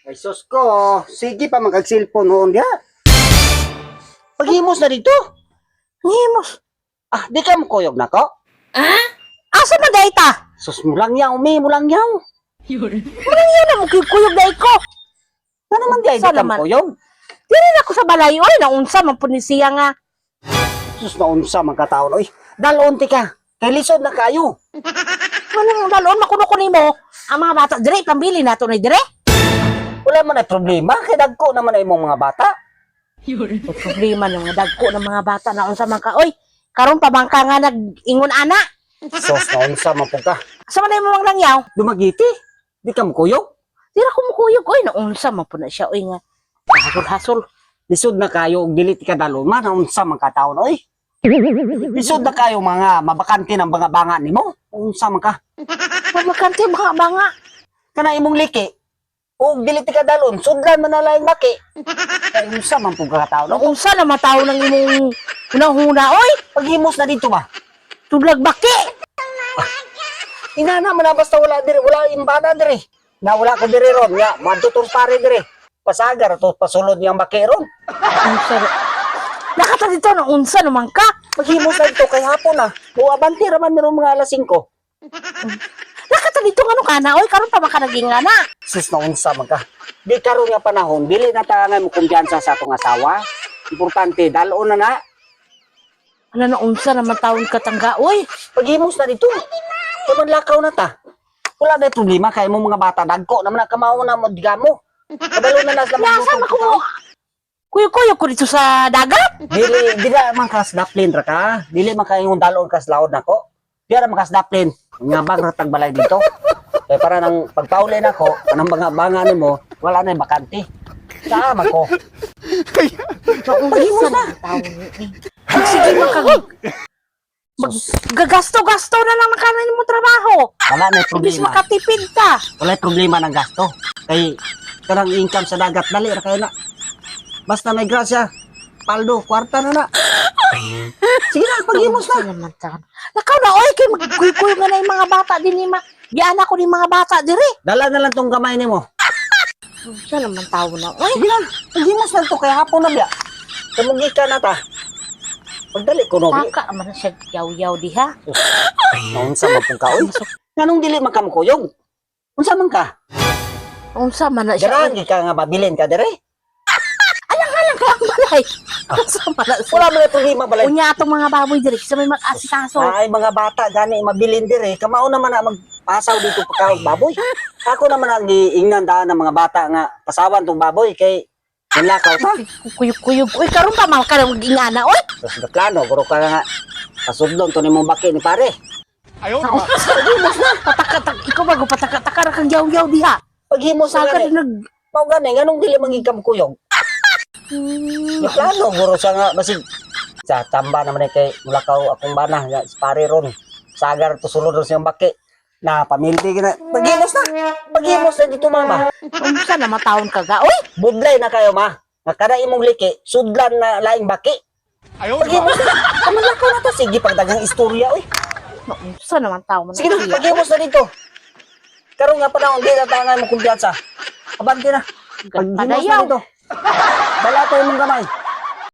Ay sus ko, sige pa magag-cellphone noon diha. Paghimos na dito. Himos. Ah, di ka mo kuyog na ko? Asa man day ta? Sus mo lang yaw, mo lang yaw. Yan na mo kuyog day ko. Ano naman di Unsa ka mo naman? kuyog? Dili na ako sa balay oy, naunsa man pud ni siya nga. Sus na unsa man kataon oy. Dalon ti ka. Kay lisod na kayo. Anong dalon makuno ko nimo? Ang mga bata dire pambili nato ni dire. Wala man ay problema kay dagko naman ay imong mga bata. May problema ng mga dagko ng mga bata na unsa man ka oy. Karon pa bang ka nga nag-ingon ana? Sus na unsa man pud ka. Asa man mo mang langyaw? Dumagiti. Di ka mo kuyog? Dira ko mukuyog oy, naunsa man pud na siya oy nga. Hasol-hasol. Lisod na kayo og dili ti ka dalon man unsa man kataon oy. Lisod na kayo mga mabakante ng mga banga nimo. Unsa man ka? Pamakante banga. Kana imong liki. Og dili ti ka dalon, sudlan man na laing baki. Ay unsa man pud ka kataon. Unsa na mataw ng imong hunahuna oy? Paghimos na dito ba? Tudlag baki. Inana man na basta wala dire, wala imbana dire. Na wala ko dire ron, nga madutor pare dire. Pasagar to pasulod niyang baki ron. Unsa? Nakata dito na unsa naman ka? Paghimos na dito kay hapon na. Buwabanti raman niro mga alas 5. Nakata dito ngano kana oy, karon pa ba ka naging ana? Sus na unsa man ka. Di karon nga panahon, dili na tangay mo kumpiyansa sa atong asawa. Importante dalon na na. Ano na unsa naman taon katangga oy? Paghimos na dito. Kaman lakaw na ta. Wala na problema kay mo mga bata dagko naman na kamao na mo digamo. Kabalo na nas lamang Nasa man ko? Kuyo-kuyo ko dito sa dagat. Dili man kas daplin ra ka. Dili man kay dalon kas laod nako. Di ra man kas daplin. Nga bang ratag balay dito. Kay para nang pagpauli nako, anang banga nimo, wala na yung bakante. Sama ko. Paghimos na. Sige makag gagasto-gasto na lang makanan mo trabaho. Wala na yung Ibig problema. makatipid ka. Wala yung problema ng gasto. Kay kanang income sa dagat dali ra kay na. Basta may grasya, paldo, kwarta na na. Sige na, paghimos na. Nakaw na oy kay magkuy-kuy nga na yung mga bata din ni Giana ko ni mga bata dire. Dala na lang tong gamay nimo. Unsa naman tawo na oy? Sige na, paghimos na to kay hapon na biya. Kamugi ka na ta. Pagdali ko no. Taka man siya yaw-yaw diha. Unsa man pong ka oy? Nganong dili man ka mukuyog? Unsa man ka? Unsa man na siya? Ganahan ka nga mabilin ka dire. Alang ka ang balay. Unsa man na siya? Wala man na problema balay. Unya atong mga baboy dire sa may mag-asikaso. Ay mga bata gani mabilin dire. Kamao naman na magpasaw dito pa ka baboy. Ako naman ang giingnan daan ng mga bata nga pasawan tong baboy kay nilakaw ta. Kuyog-kuyog. Uy, karon pa mal ka na mag-ingana, oy. Tapos na plano, guro ka nga pasudlon to nimong baki ni pare. Ikaw bago pataka-taka na kang yaw-yaw diha. Paghimo sa Saka gani. nag... Mao gani nganong dili mangigam kuyog. Ni plano guro sa nga basig sa tamba naman kay mulakaw akong bana nga si pare ron. Sagar to sulod ron siyang baki. Na pamilti na. Paghimos na dito mama. Unsa na matawon ka ga, oy? Budlay na kayo ma. Nga kada imong liki, sudlan na laing baki. Paghimos na. Kamalakaw na ta. Sige, pagdagang istorya, oy. Unsa naman tawon na. Sige na, paghimos na dito. Karon nga panahon, di na tangan mo kumpiyansa. Abante na. Paghimos na Padayaw. dito. Bala tayo mong gamay.